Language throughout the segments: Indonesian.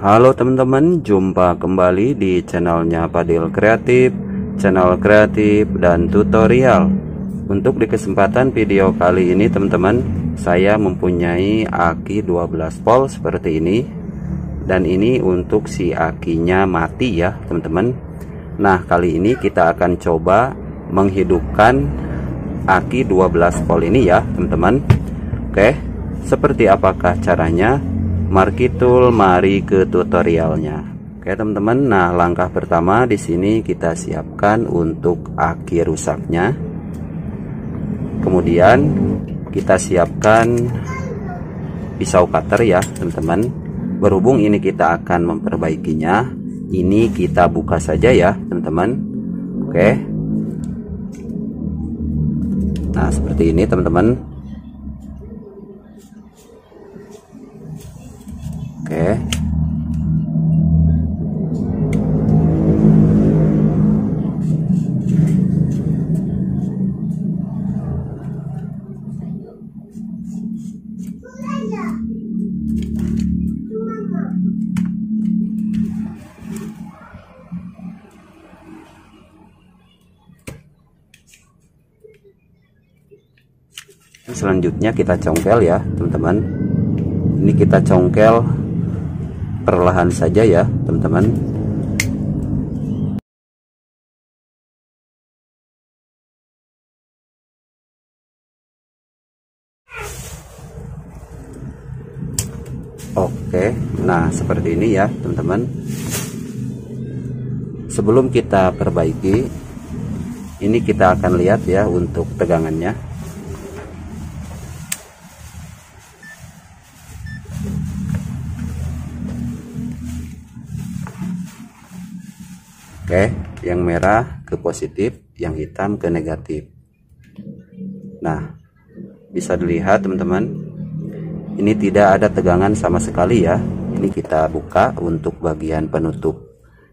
Halo teman-teman, jumpa kembali di channelnya Fadil Kreatif, channel kreatif dan tutorial. Untuk di kesempatan video kali ini teman-teman, saya mempunyai aki 12 volt seperti ini. Dan ini untuk si akinya mati ya teman-teman. Nah, kali ini kita akan coba menghidupkan aki 12 volt ini ya teman-teman. Oke, seperti apakah caranya? Mari ke tutorialnya. Oke teman-teman, nah langkah pertama di sini kita siapkan untuk aki rusaknya. Kemudian kita siapkan pisau cutter ya teman-teman. Berhubung ini kita akan memperbaikinya, ini kita buka saja ya teman-teman. Oke. Nah seperti ini teman-teman. Oke. Selanjutnya kita congkel ya teman-teman. Ini kita congkel perlahan saja ya teman-teman. Oke, nah seperti ini ya teman-teman. Sebelum kita perbaiki, ini kita akan lihat ya untuk tegangannya. Oke, yang merah ke positif, yang hitam ke negatif. Nah, bisa dilihat teman-teman, ini tidak ada tegangan sama sekali ya. Ini kita buka untuk bagian penutup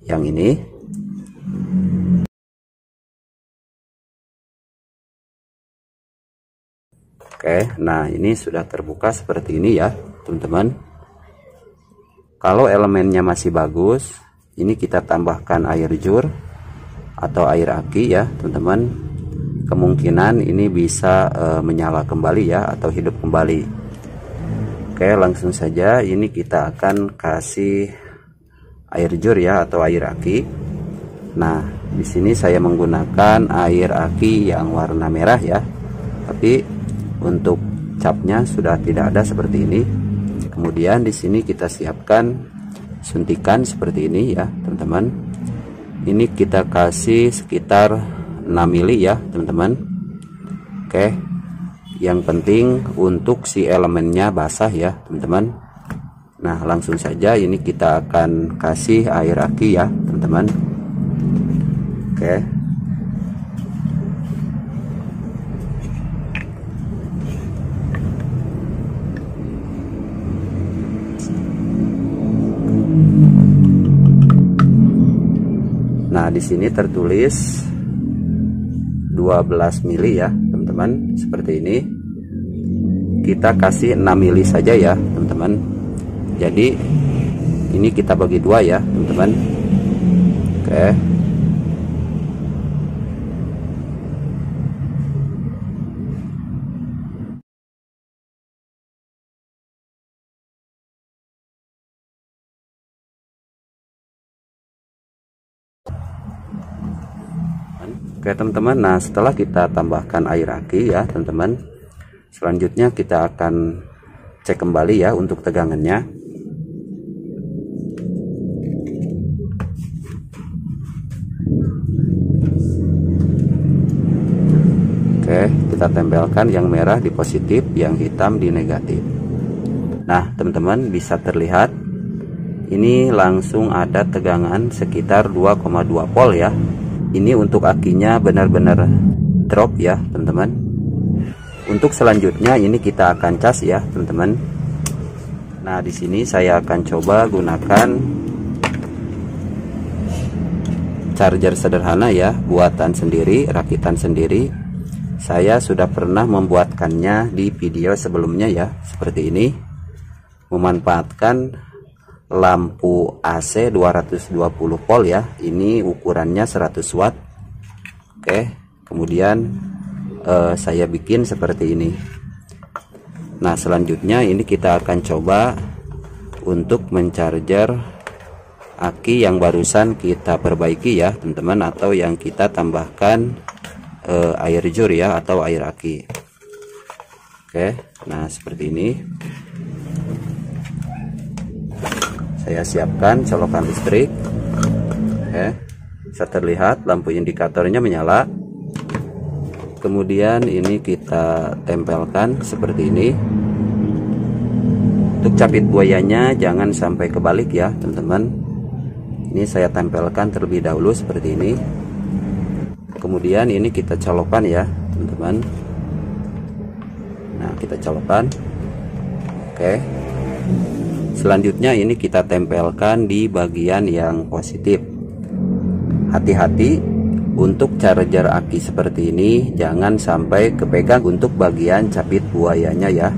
yang ini. Oke, nah ini sudah terbuka seperti ini ya teman-teman. Kalau elemennya masih bagus, ini kita tambahkan air jur atau air aki ya teman-teman. Kemungkinan ini bisa menyala kembali ya atau hidup kembali. Oke, langsung saja ini kita akan kasih air jur ya atau air aki. Nah di sini saya menggunakan air aki yang warna merah ya, tapi untuk capnya sudah tidak ada seperti ini. Kemudian di sini kita siapkan suntikan seperti ini ya teman-teman. Ini kita kasih sekitar 6 mili ya teman-teman. Oke, yang penting untuk si elemennya basah ya teman-teman. Nah langsung saja ini kita akan kasih air aki ya teman-teman. Oke. Nah, di sini tertulis 12 mili ya, teman-teman. Seperti ini. Kita kasih 6 mili saja ya, teman-teman. Jadi ini kita bagi dua ya, teman-teman. Oke. Oke teman-teman, nah setelah kita tambahkan air aki ya teman-teman, selanjutnya kita akan cek kembali ya untuk tegangannya. Oke, kita tempelkan yang merah di positif, yang hitam di negatif. Nah teman-teman bisa terlihat ini langsung ada tegangan sekitar 2,2 volt ya. Ini untuk akinya benar-benar drop ya teman-teman. Untuk selanjutnya ini kita akan cas ya teman-teman. Nah di sini saya akan coba gunakan charger sederhana ya, buatan sendiri, rakitan sendiri. Saya sudah pernah membuatkannya di video sebelumnya ya, seperti ini. Memanfaatkan lampu AC 220 volt ya. Ini ukurannya 100 watt. Oke, kemudian saya bikin seperti ini. Nah, selanjutnya ini kita akan coba untuk mencarger aki yang barusan kita perbaiki ya teman-teman, atau yang kita tambahkan air jur ya, atau air aki. Oke, nah seperti ini. Saya siapkan colokan listrik. Oke, bisa terlihat lampu indikatornya menyala. Kemudian ini kita tempelkan seperti ini. Untuk capit buayanya jangan sampai kebalik ya teman-teman. Ini saya tempelkan terlebih dahulu seperti ini. Kemudian ini kita colokkan ya teman-teman. Nah, kita colokkan. Oke. Selanjutnya ini kita tempelkan di bagian yang positif. Hati-hati untuk charger aki seperti ini, jangan sampai kepegang untuk bagian capit buayanya ya.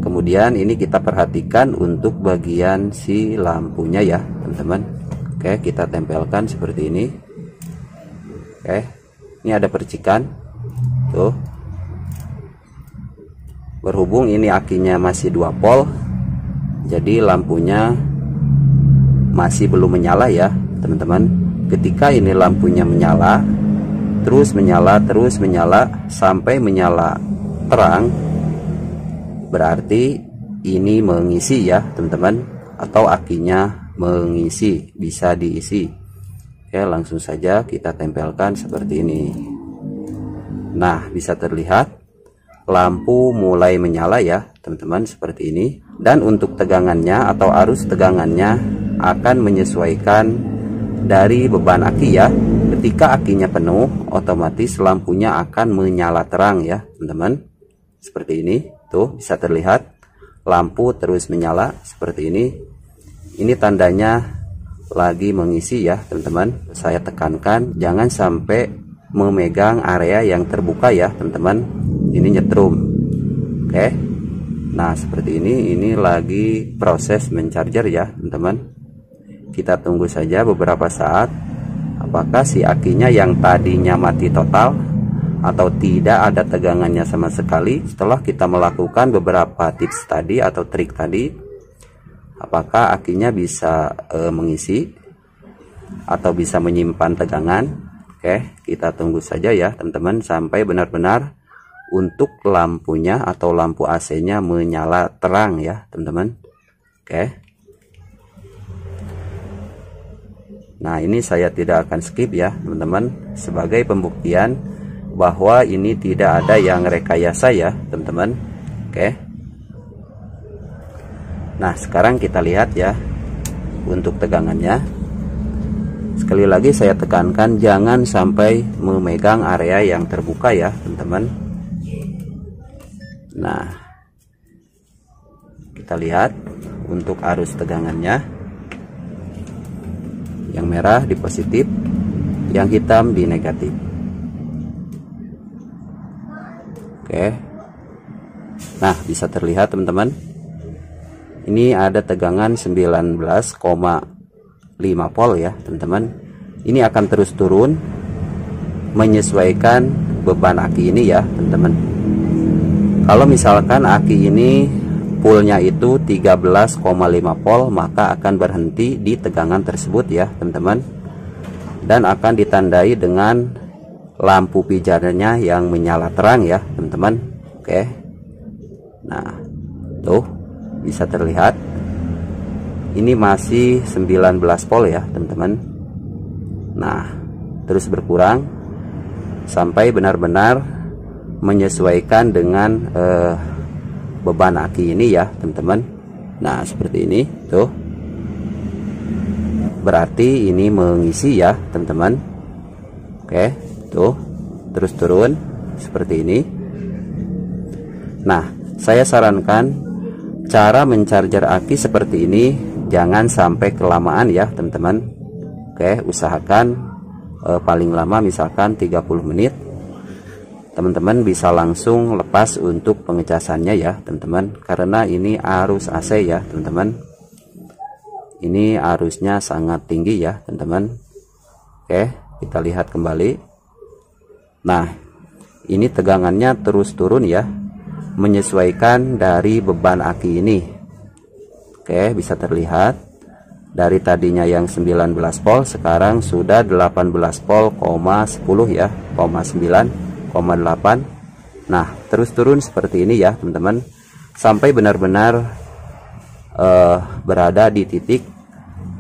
Kemudian ini kita perhatikan untuk bagian si lampunya ya teman-teman. Oke, kita tempelkan seperti ini. Oke, ini ada percikan tuh. Berhubung ini akinya masih 2 volt, jadi lampunya masih belum menyala ya teman-teman. Ketika ini lampunya menyala, terus menyala sampai menyala terang, berarti ini mengisi ya teman-teman, atau akinya mengisi, bisa diisi. Oke, langsung saja kita tempelkan seperti ini. Nah, bisa terlihat lampu mulai menyala ya teman-teman, seperti ini. Dan untuk tegangannya atau arus tegangannya akan menyesuaikan dari beban aki ya. Ketika akinya penuh, otomatis lampunya akan menyala terang ya teman-teman, seperti ini. Tuh bisa terlihat lampu terus menyala seperti ini. Ini tandanya lagi mengisi ya teman-teman. Saya tekankan jangan sampai memegang area yang terbuka ya teman-teman. Ini nyetrum. Oke, nah seperti ini lagi proses mencarger ya teman-teman. Kita tunggu saja beberapa saat apakah si akinya yang tadinya mati total atau tidak ada tegangannya sama sekali. Setelah kita melakukan beberapa tips tadi atau trik tadi, apakah akinya bisa mengisi atau bisa menyimpan tegangan. Oke, kita tunggu saja ya teman-teman sampai benar-benar untuk lampunya atau lampu AC-nya menyala terang ya teman-teman. Oke. Nah, ini saya tidak akan skip ya teman-teman, sebagai pembuktian bahwa ini tidak ada yang rekayasa ya teman-teman. Oke. Nah, sekarang kita lihat ya untuk tegangannya. Sekali lagi saya tekankan jangan sampai memegang area yang terbuka ya teman-teman. Nah, kita lihat untuk arus tegangannya. Yang merah di positif, yang hitam di negatif. Oke. Nah, bisa terlihat teman-teman. Ini ada tegangan 19,5 volt ya, teman-teman. Ini akan terus turun menyesuaikan beban aki ini ya, teman-teman. Kalau misalkan aki ini fullnya itu 13,5 volt, maka akan berhenti di tegangan tersebut ya teman-teman, dan akan ditandai dengan lampu pijarnya yang menyala terang ya teman-teman. Oke, nah tuh bisa terlihat ini masih 19 volt ya teman-teman. Nah, terus berkurang sampai benar-benar menyesuaikan dengan beban aki ini ya teman-teman. Nah, seperti ini tuh, berarti ini mengisi ya teman-teman. Oke, tuh terus turun seperti ini. Nah, saya sarankan cara mencarger aki seperti ini jangan sampai kelamaan ya teman-teman. Oke, usahakan paling lama misalkan 30 menit. Teman-teman bisa langsung lepas untuk pengecasannya ya teman-teman, karena ini arus AC ya teman-teman. ini arusnya sangat tinggi ya teman-teman. Oke, kita lihat kembali. Nah, ini tegangannya terus turun ya, menyesuaikan dari beban aki ini. Oke, bisa terlihat dari tadinya yang 19 volt sekarang sudah 18 volt, 10 ya, 9,8. Nah, terus turun seperti ini ya teman-teman, sampai benar-benar berada di titik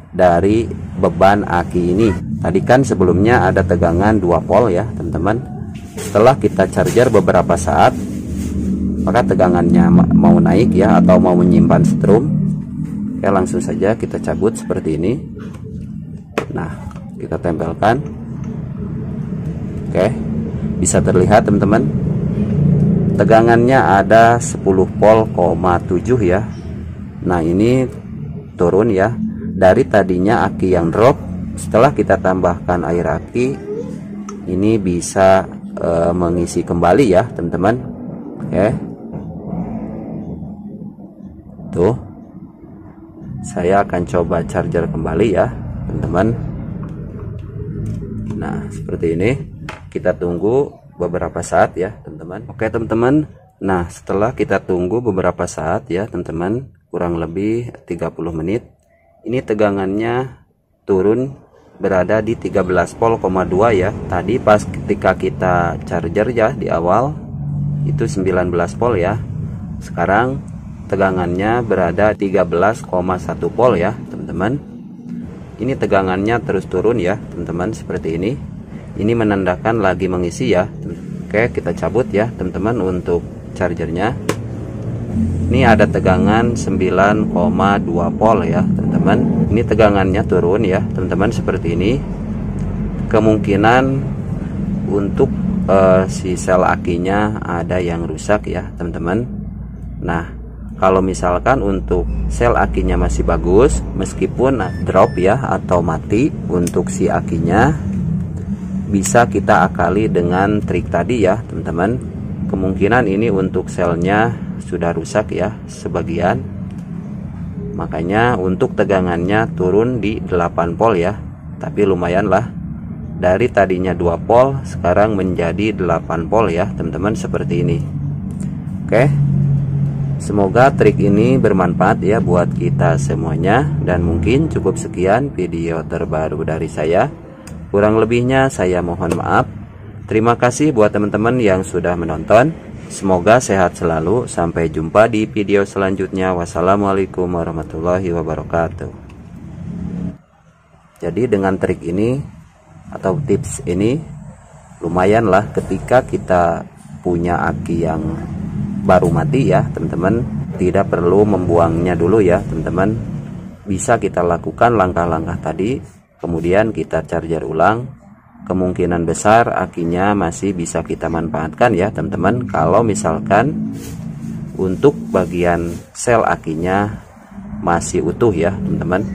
dari beban aki ini. Tadi kan sebelumnya ada tegangan 2 volt ya teman-teman. Setelah kita charger beberapa saat, maka tegangannya mau naik ya, atau mau menyimpan strum. Oke, langsung saja kita cabut seperti ini. Nah, kita tempelkan. Oke, bisa terlihat teman-teman, tegangannya ada 10 volt, 7 ya. Nah, ini turun ya, dari tadinya aki yang drop. Setelah kita tambahkan air aki, ini bisa mengisi kembali ya teman-teman. Oke, tuh, saya akan coba charger kembali ya teman-teman. Nah, seperti ini. Kita tunggu beberapa saat ya teman-teman. Oke teman-teman, nah setelah kita tunggu beberapa saat ya teman-teman, kurang lebih 30 menit, ini tegangannya turun berada di 13 volt, 2 ya. Tadi pas ketika kita charger ya di awal itu 19 volt ya. Sekarang tegangannya berada 13,1 volt ya teman-teman. Ini tegangannya terus turun ya teman-teman, seperti ini. Ini menandakan lagi mengisi ya. Oke, kita cabut ya teman-teman untuk chargernya. Ini ada tegangan 9,2 volt ya teman-teman. Ini tegangannya turun ya teman-teman, seperti ini. Kemungkinan untuk si sel akinya ada yang rusak ya teman-teman. Nah, kalau misalkan untuk sel akinya masih bagus, meskipun drop ya atau mati untuk si akinya, bisa kita akali dengan trik tadi ya teman-teman. Kemungkinan ini untuk selnya sudah rusak ya sebagian, makanya untuk tegangannya turun di 8 volt ya. Tapi lumayan lah, dari tadinya 2 volt sekarang menjadi 8 volt ya teman-teman, seperti ini. Oke, semoga trik ini bermanfaat ya buat kita semuanya. Dan mungkin cukup sekian video terbaru dari saya. Kurang lebihnya saya mohon maaf. Terima kasih buat teman-teman yang sudah menonton. Semoga sehat selalu. Sampai jumpa di video selanjutnya. Wassalamualaikum warahmatullahi wabarakatuh. Jadi dengan trik ini atau tips ini, lumayan lah ketika kita punya aki yang baru mati ya teman-teman. Tidak perlu membuangnya dulu ya teman-teman. Bisa kita lakukan langkah-langkah tadi, kemudian kita charger ulang. Kemungkinan besar akinya masih bisa kita manfaatkan ya teman-teman, kalau misalkan untuk bagian sel akinya masih utuh ya teman-teman.